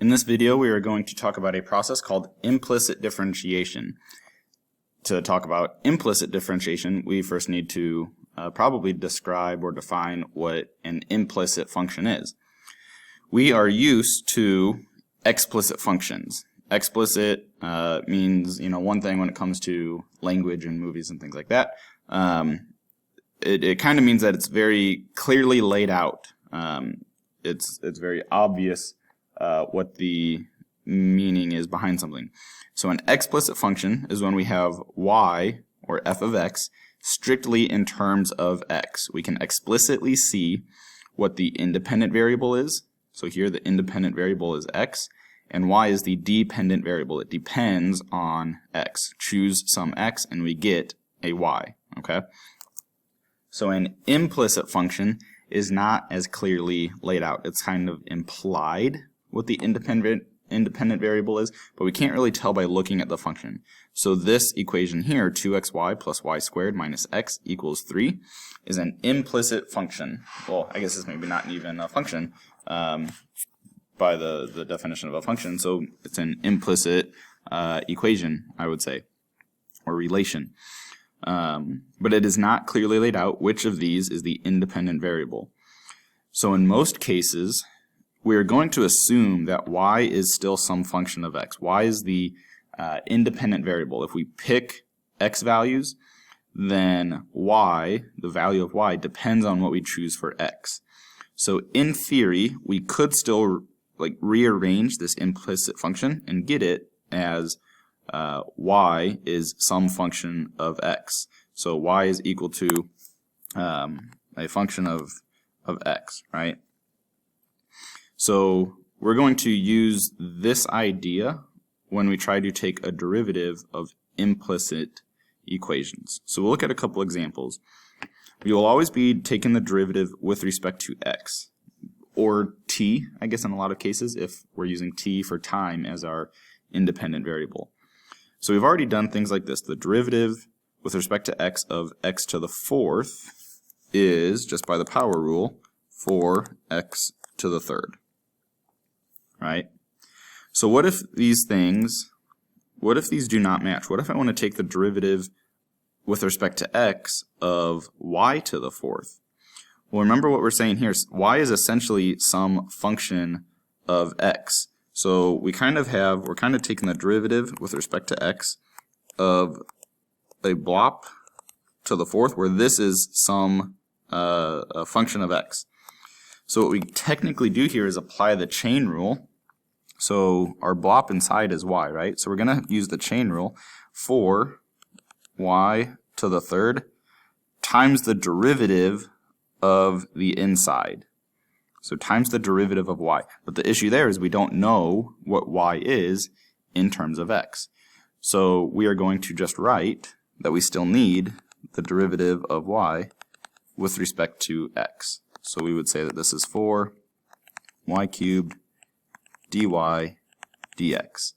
In this video, we are going to talk about a process called implicit differentiation. To talk about implicit differentiation, we first need to probably describe or define what an implicit function is. We are used to explicit functions. Explicit means, one thing when it comes to language and movies and things like that. It kind of means that it's very clearly laid out. It's very obvious what the meaning is behind something. So an explicit function is when we have y, or f of x, strictly in terms of x. We can explicitly see what the independent variable is. So here the independent variable is x, and y is the dependent variable. It depends on x. Choose some x and we get a y. Okay? So an implicit function is not as clearly laid out. It's kind of implied what the independent variable is, but we can't really tell by looking at the function. So this equation here, 2xy plus y squared minus x equals 3, is an implicit function. Well, I guess it's maybe not even a function by the definition of a function, so it's an implicit equation, I would say, or relation. But it is not clearly laid out which of these is the independent variable. So in most cases, we're going to assume that y is still some function of x. Y is the independent variable. If we pick x values, then y, the value of y, depends on what we choose for x. So in theory, we could still rearrange this implicit function and get it as y is some function of x. So y is equal to a function of x, right? So we're going to use this idea when we try to take a derivative of implicit equations. So we'll look at a couple examples. We will always be taking the derivative with respect to x, or t, I guess in a lot of cases, if we're using t for time as our independent variable. So we've already done things like this. The derivative with respect to x of x to the fourth is, just by the power rule, 4x to the third. Right? So what if these do not match? What if I want to take the derivative with respect to x of y to the fourth? Well, remember what we're saying here. Y is essentially some function of x. So we're kind of taking the derivative with respect to x of a blop to the fourth, where this is some a function of x. So what we technically do here is apply the chain rule. So our blop inside is y, right? So we're going to use the chain rule for y to the third times the derivative of the inside. So times the derivative of y. But the issue there is we don't know what y is in terms of x. So we are going to just write that we still need the derivative of y with respect to x. So we would say that this is 4y cubed dy dx.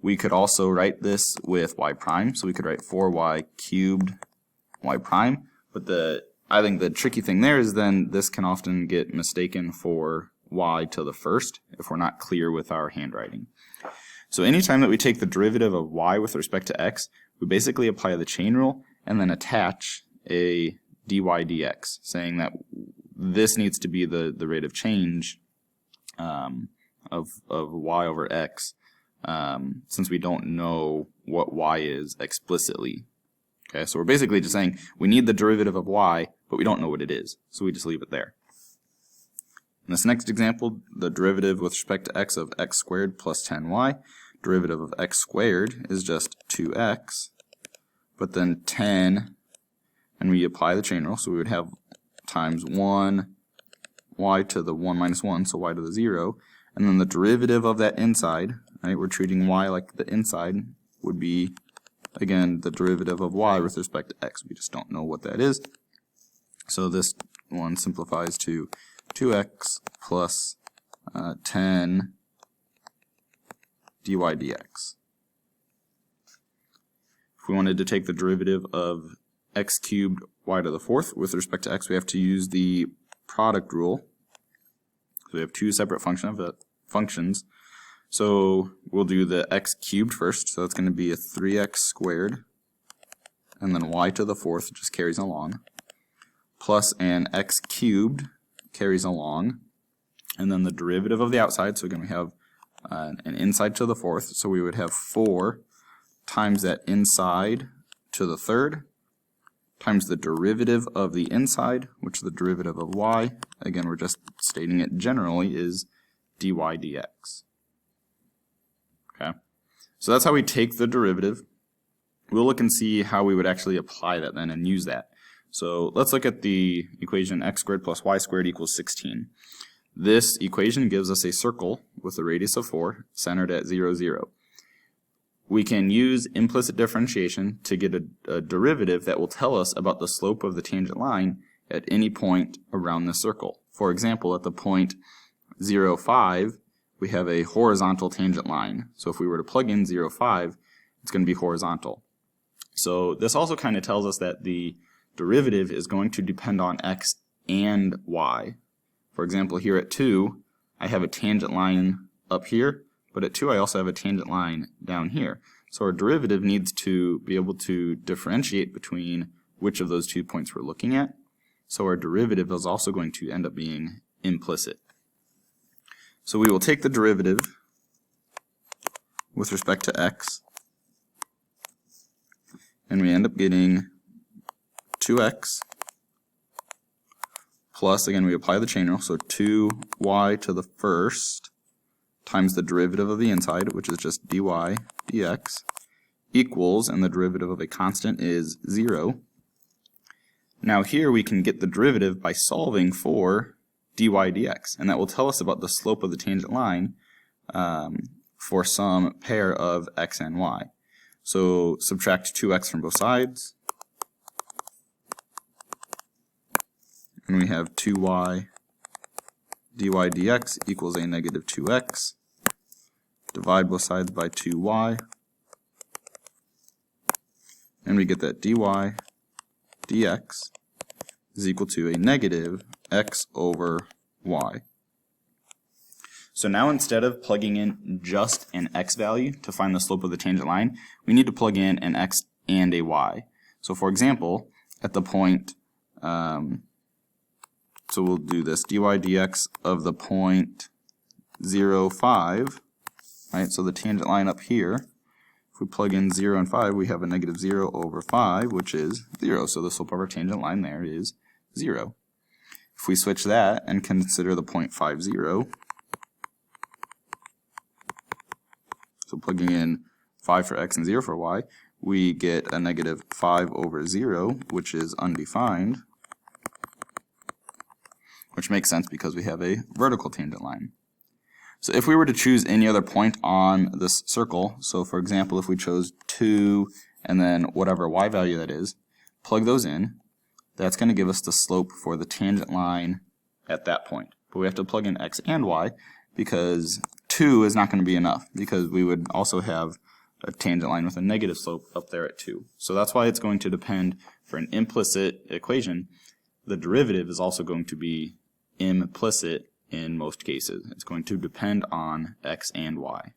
We could also write this with y prime, so we could write 4y cubed y prime, but I think the tricky thing there is then this can often get mistaken for y to the first if we're not clear with our handwriting. So anytime that we take the derivative of y with respect to x, we basically apply the chain rule and then attach a dy dx, saying that this needs to be the rate of change of y over x, since we don't know what y is explicitly. Okay, so we're basically just saying we need the derivative of y, but we don't know what it is, so we just leave it there. In this next example, the derivative with respect to x of x squared plus 10y, derivative of x squared is just 2x, but then 10, and we apply the chain rule, so we would have times 1 y to the 1 minus 1, so y to the 0, and then the derivative of that inside, right, we're treating y like the inside, would be, again, the derivative of y with respect to x. We just don't know what that is. So this one simplifies to 2x plus 10 dy dx. If we wanted to take the derivative of x cubed y to the fourth with respect to x, we have to use the product rule. So we have two separate functions. So we'll do the x cubed first, so that's going to be a 3x squared, and then y to the fourth just carries along, plus an x cubed carries along, and then the derivative of the outside, so again we have an inside to the fourth, so we would have 4 times that inside to the third, times the derivative of the inside, which is the derivative of y, again we're just stating it generally, is dy dx. Okay, so that's how we take the derivative. We'll look and see how we would actually apply that then and use that. So let's look at the equation x squared plus y squared equals 16. This equation gives us a circle with a radius of 4 centered at 0, 0. We can use implicit differentiation to get a derivative that will tell us about the slope of the tangent line at any point around the circle. For example, at the point 0, 5, we have a horizontal tangent line. So if we were to plug in 0, 5, it's going to be horizontal. So this also kind of tells us that the derivative is going to depend on x and y. For example, here at 2, I have a tangent line up here, but at 2 I also have a tangent line down here. So our derivative needs to be able to differentiate between which of those 2 points we're looking at. So our derivative is also going to end up being implicit. So we will take the derivative with respect to x, and we end up getting 2x plus, again we apply the chain rule, so 2y to the first times the derivative of the inside, which is just dy dx, equals, and the derivative of a constant is 0. Now here we can get the derivative by solving for dy dx, and that will tell us about the slope of the tangent line for some pair of x and y. So subtract 2x from both sides, and we have 2y dy dx equals a negative 2x. Divide both sides by 2y, and we get that dy dx is equal to a negative x over y. So now instead of plugging in just an x value to find the slope of the tangent line, we need to plug in an x and a y. So for example, at the point, so we'll do this, dy dx of the point 0, 5, right? So the tangent line up here, if we plug in 0 and 5, we have a negative 0 over 5, which is 0. So the slope of our tangent line there is 0. If we switch that and consider the point 5, 0, so plugging in 5 for x and 0 for y, we get a negative 5 over 0, which is undefined, which makes sense because we have a vertical tangent line. So if we were to choose any other point on this circle, so for example if we chose 2 and then whatever y value that is, plug those in, that's going to give us the slope for the tangent line at that point. But we have to plug in x and y because 2 is not going to be enough, because we would also have a tangent line with a negative slope up there at 2. So that's why it's going to depend, for an implicit equation, the derivative is also going to be implicit in most cases. It's going to depend on x and y.